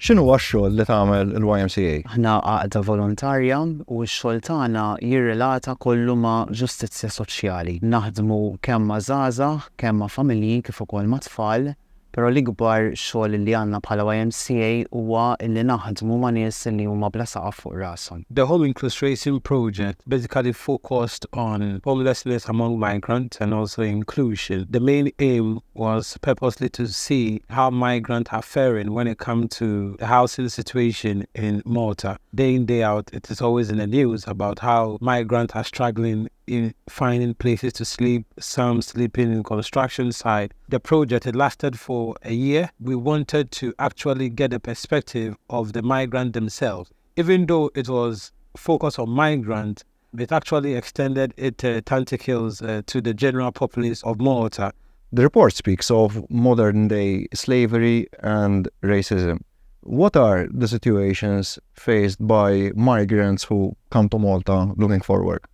X'inhu x-xogħol li tagħmel il-YMCA? Aħna għaqda volontarja u x-xogħol tagħna jirrelata kollu ma' ġustizzja soċjali. Naħdmu kemm ma' żgħażagħ, kemm ma' familji kif ukoll ma' tfal, però l-ikbar xogħol li għandna bħala YMCA huwa li naħdmu ma' nies li huma bla saqaf fuq rashom. The Home Inclusion project basically focused on homelessness among migrants and also inclusion. The main aim was purposely to see how migrants are faring when it comes to the housing situation in Malta. Day in, day out, it is always in the news about how migrants are struggling in finding places to sleep, some sleeping in construction site. The project, it lasted for a year. We wanted to actually get a perspective of the migrant themselves. Even though it was focused on migrants, it actually extended its tentacles to the general populace of Malta. The report speaks of modern-day slavery and racism. What are the situations faced by migrants who come to Malta looking for work?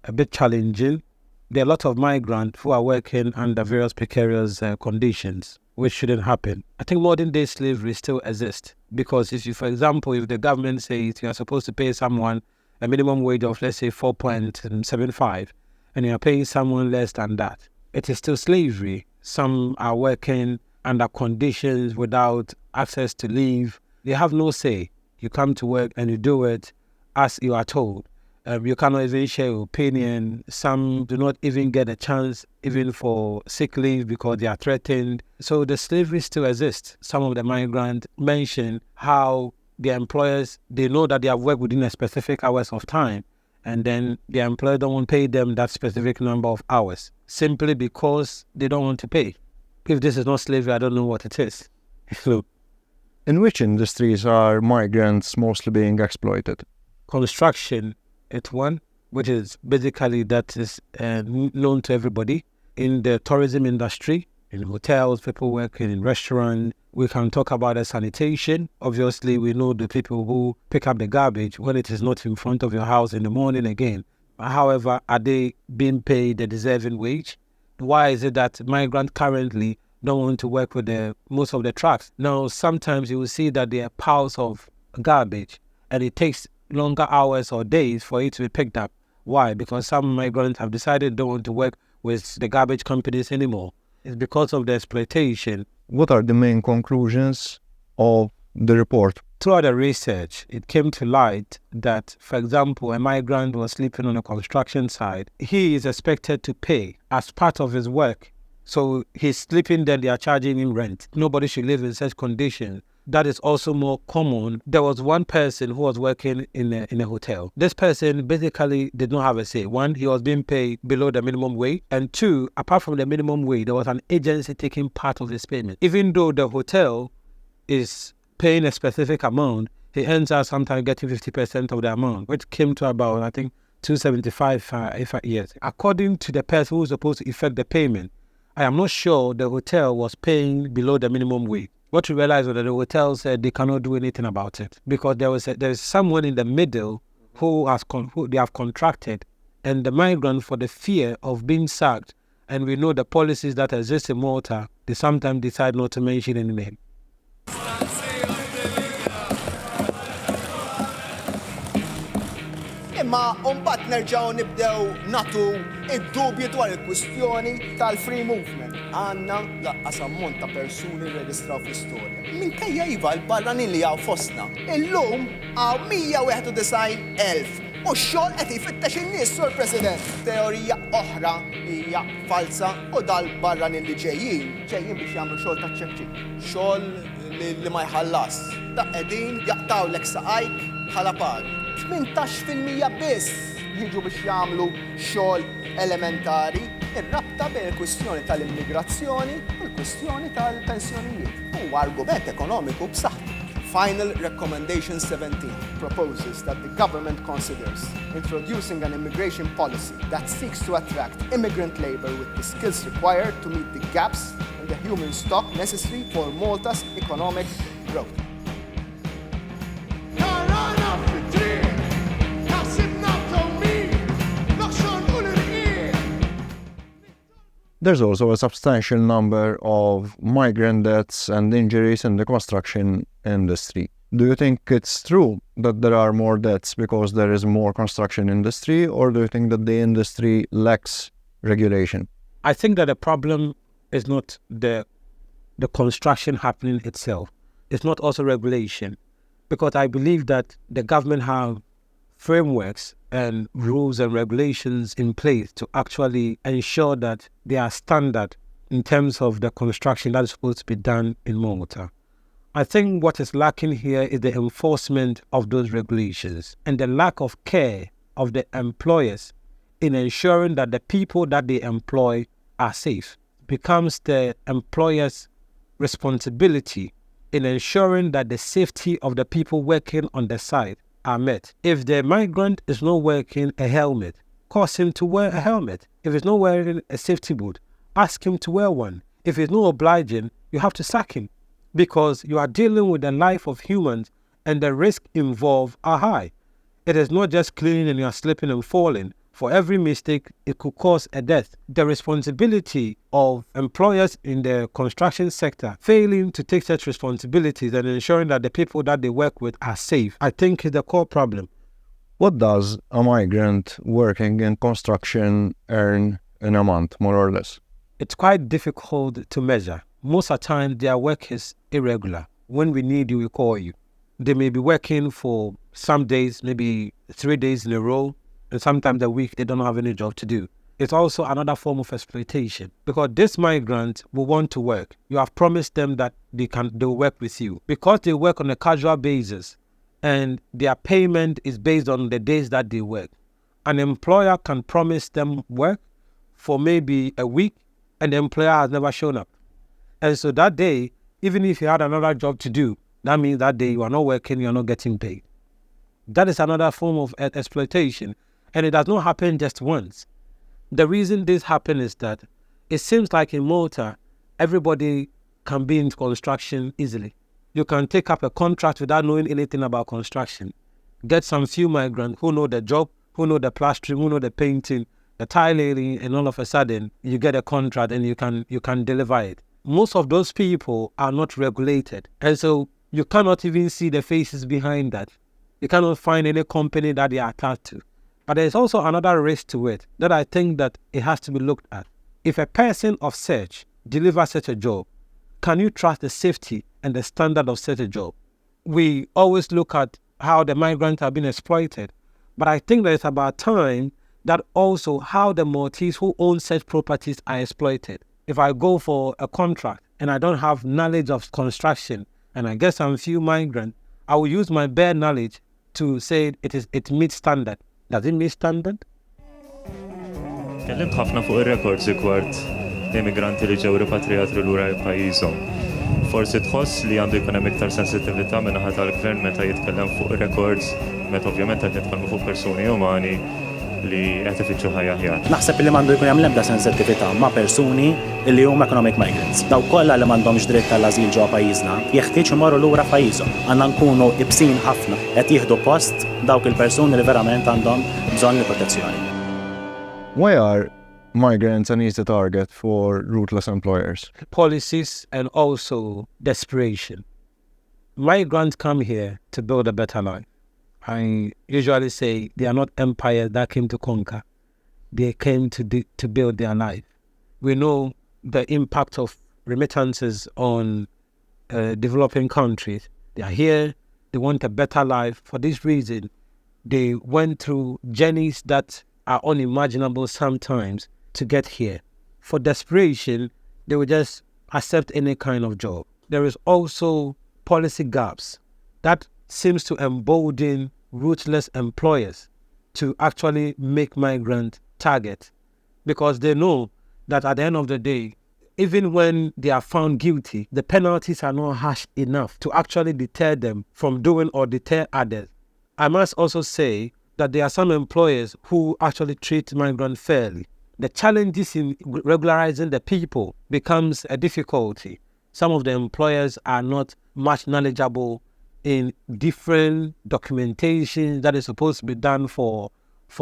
A bit challenging. There are a lot of migrants who are working under various precarious conditions, which shouldn't happen. I think modern-day slavery still exists because if you, for example, if the government says you are supposed to pay someone a minimum wage of, let's say, 4.75, and you are paying someone less than that, it is still slavery. Some are working under conditions without access to leave. They have no say. You come to work and you do it as you are told. You cannot even share your opinion. Some do not even get a chance even for sick leave because they are threatened. So the slavery still exists. Some of the migrants mention how their employers, they know that they have worked within a specific hours of time, and then the employer don't want to pay them that specific number of hours simply because they don't want to pay. If this is not slavery, I don't know what it is. In which industries are migrants mostly being exploited? Construction, it's one, which is basically that is known to everybody. In the tourism industry, in hotels, people working in restaurants. We can talk about the sanitation. Obviously, we know the people who pick up the garbage when it is not in front of your house in the morning again. However, are they being paid the deserving wage? Why is it that migrants currently don't want to work with most of the trucks? Now, sometimes you will see that there are piles of garbage and it takes longer hours or days for it to be picked up. Why? Because some migrants have decided they don't want to work with the garbage companies anymore. It's because of the exploitation. What are the main conclusions of the report? Throughout the research, it came to light that, for example, a migrant was sleeping on a construction site. He is expected to pay as part of his work. So he's sleeping there, they are charging him rent. Nobody should live in such conditions. That is also more common. There was one person who was working in a hotel. This person basically did not have a say. One, he was being paid below the minimum wage. And two, apart from the minimum wage, there was an agency taking part of his payment. Even though the hotel is paying a specific amount, he ends up sometimes getting 50% of the amount, which came to about, I think, 275 years. According to the person who was supposed to effect the payment, I am not sure the hotel was paying below the minimum wage. What we realized was that the hotel said they cannot do anything about it because there is someone in the middle who they have contracted, and the migrant, for the fear of being sacked, and we know the policies that exist in Malta, they sometimes decide not to mention any name. Imma mbagħad nerġgħu nibdew nagħtu id-dubju dwar il-kwistjoni tal-free movement. Għandna laqqas ammont ta' persuni rreġistraw fl-istorja. Minkejja iva l-barranin li hawn fostna. Illum hawn 191,000 u x-xogħol qed jfittex in-nies, Sur President. Teorija oħra hija falsa u dal-barranin li ġejjin biex jagħmlu xogħol ta' ċeċċi. Xogħol li ma jħallas. Da qegħdin jaqtawlek saqajk bħala pagi. 18% biss jiġu biex jagħmlu xogħol elementari. Ir-rabta bejn il-kwistjoni tal-immigrazzjoni u l-kwistjoni tal-pensjonijiet huwa argument ekonomiku b'saħħtu. Final Recommendation 17 proposes that the government considers introducing an immigration policy that seeks to attract immigrant labor with the skills required to meet the gaps in the human stock necessary for Malta's economic growth. There's also a substantial number of migrant deaths and injuries in the construction industry. Do you think it's true that there are more deaths because there is more construction industry, or do you think that the industry lacks regulation? I think that the problem is not the construction happening itself. It's not also regulation, because I believe that the government have frameworks and rules and regulations in place to actually ensure that they are standard in terms of the construction that is supposed to be done in Malta. I think what is lacking here is the enforcement of those regulations and the lack of care of the employers in ensuring that the people that they employ are safe. It becomes the employer's responsibility in ensuring that the safety of the people working on the site are met. If the migrant is not wearing a helmet, cause him to wear a helmet. If he's not wearing a safety boot, ask him to wear one. If he's not obliging, you have to sack him, because you are dealing with the life of humans and the risk involved are high. It is not just cleaning and you are slipping and falling. For every mistake, it could cause a death. The responsibility of employers in the construction sector failing to take such responsibilities and ensuring that the people that they work with are safe, I think is the core problem. What does a migrant working in construction earn in a month, more or less? It's quite difficult to measure. Most of the time, their work is irregular. When we need you, we call you. They may be working for some days, maybe 3 days in a row, and sometimes a week they don't have any job to do. It's also another form of exploitation, because this migrant will want to work. You have promised them that they'll work with you. Because they work on a casual basis and their payment is based on the days that they work, an employer can promise them work for maybe a week and the employer has never shown up. And so that day, even if you had another job to do, that means that day you are not working, you are not getting paid. That is another form of exploitation. And it does not happen just once. The reason this happens is that it seems like in Malta, everybody can be in construction easily. You can take up a contract without knowing anything about construction. Get some few migrants who know the job, who know the plastering, who know the painting, the tiling, and all of a sudden you get a contract and you can deliver it. Most of those people are not regulated. And so you cannot even see the faces behind that. You cannot find any company that they are attached to. But there's also another risk to it that I think that it has to be looked at. If a person of such delivers such a job, can you trust the safety and the standard of such a job? We always look at how the migrants have been exploited, but I think that it's about time that also how the Maltese who own such properties are exploited. If I go for a contract and I don't have knowledge of construction and I get some few migrants, I will use my bare knowledge to say it meets standard. Does it meet standard? Kellimt ħafna fuq ir-rekords rigward immigranti li ġew ripatrijati lura pajjiżhom. Forsi tħoss li għandu jkun hemm iktar sensittività min-naħa tal-gvern meta jitkellem fuq ir-rekords, meta ovvjament qed nitkellmu fuq persuni umani li qed ifittxu ħajja aħjar. Naħseb li m'għandu jkun hemm l-ebda sensittività ma' persuni li huma economic migrants. Daw kollha li m'għandhomx dritt tal-ażil ġewwa pajjiżna jeħtieġ imorru lura pajjiżhom. Għandna nkunu ibsin ħafna qed jieħdu post dawk il-persuni li verament għandhom bżonn il-protezzjoni. Why are migrants an easy target for ruthless employers? Policies and also desperation. Migrants come here to build a better life. I usually say they are not empires that came to conquer. They came to build their life. We know the impact of remittances on developing countries. They are here, they want a better life. For this reason, they went through journeys that are unimaginable sometimes to get here. For desperation, they will just accept any kind of job. There is also policy gaps that seems to embolden ruthless employers to actually make migrant target, because they know that at the end of the day, even when they are found guilty, the penalties are not harsh enough to actually deter them from doing or deter others. I must also say that there are some employers who actually treat migrants fairly. The challenges in regularizing the people becomes a difficulty. Some of the employers are not much knowledgeable in different documentation that is supposed to be done for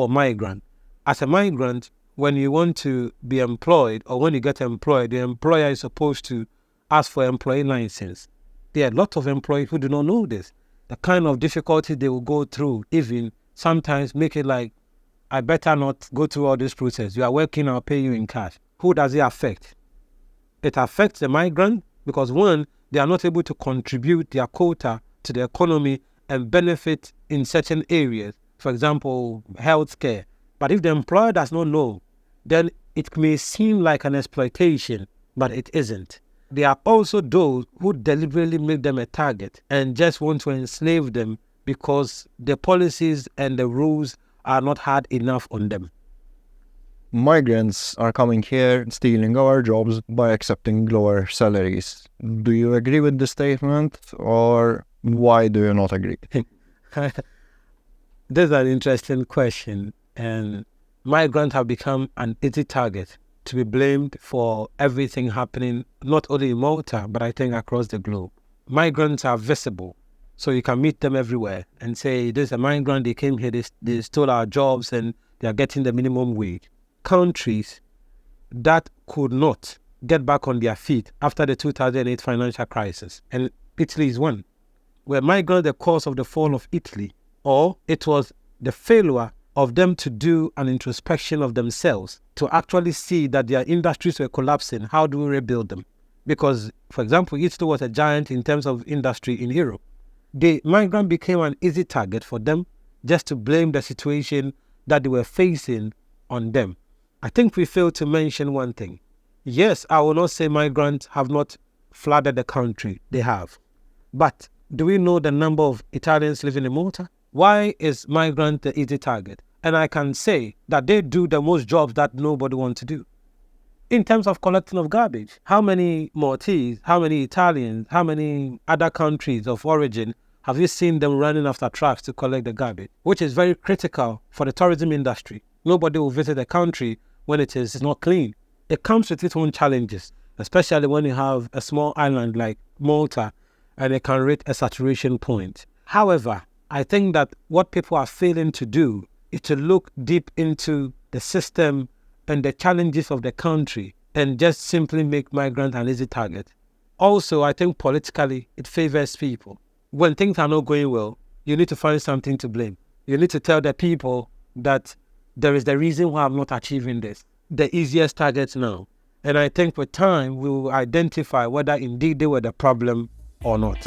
migrant. As a migrant, when you want to be employed or when you get employed, the employer is supposed to ask for employee license. There are a lot of employees who do not know this. The kind of difficulty they will go through, even sometimes make it like, I better not go through all this process. You are working, I'll pay you in cash. Who does it affect? It affects the migrant because one, they are not able to contribute their quota to the economy and benefit in certain areas. For example, healthcare. But if the employer does not know, then it may seem like an exploitation, but it isn't. There are also those who deliberately make them a target and just want to enslave them because the policies and the rules are not hard enough on them. Migrants are coming here, stealing our jobs by accepting lower salaries. Do you agree with this statement, or why do you not agree? This is an interesting question, and migrants have become an easy target to be blamed for everything happening, not only in Malta, but I think across the globe. Migrants are visible, so you can meet them everywhere and say, this is a migrant, they came here, they stole our jobs and they are getting the minimum wage. Countries that could not get back on their feet after the 2008 financial crisis, and Italy is one, were migrants the cause of the fall of Italy, or it was the failure of them to do an introspection of themselves, to actually see that their industries were collapsing. How do we rebuild them? Because, for example, Italy was a giant in terms of industry in Europe. The migrant became an easy target for them just to blame the situation that they were facing on them. I think we failed to mention one thing. Yes, I will not say migrants have not flooded the country. They have. But do we know the number of Italians living in Malta? Why is migrant the easy target? And I can say that they do the most jobs that nobody wants to do. In terms of collecting of garbage, how many Maltese, how many Italians, how many other countries of origin have you seen them running after trucks to collect the garbage? Which is very critical for the tourism industry. Nobody will visit a country when it is not clean. It comes with its own challenges, especially when you have a small island like Malta and it can reach a saturation point. However, I think that what people are failing to do is to look deep into the system and the challenges of the country and just simply make migrants an easy target. Also, I think politically it favors people. When things are not going well, you need to find something to blame. You need to tell the people that there is the reason why I'm not achieving this. The easiest targets now. And I think with time, we will identify whether indeed they were the problem or not.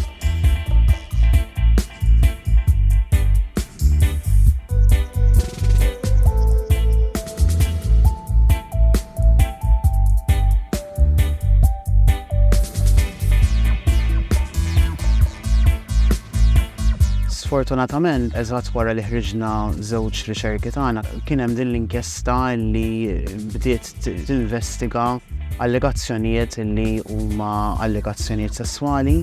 Sfortunatament, eżatt wara li ħriġna żewġ riċerki tagħna, kien hemm din l-inkjesta li bdiet tinvestiga allegazzjonijiet li huma allegazzjonijiet sesswali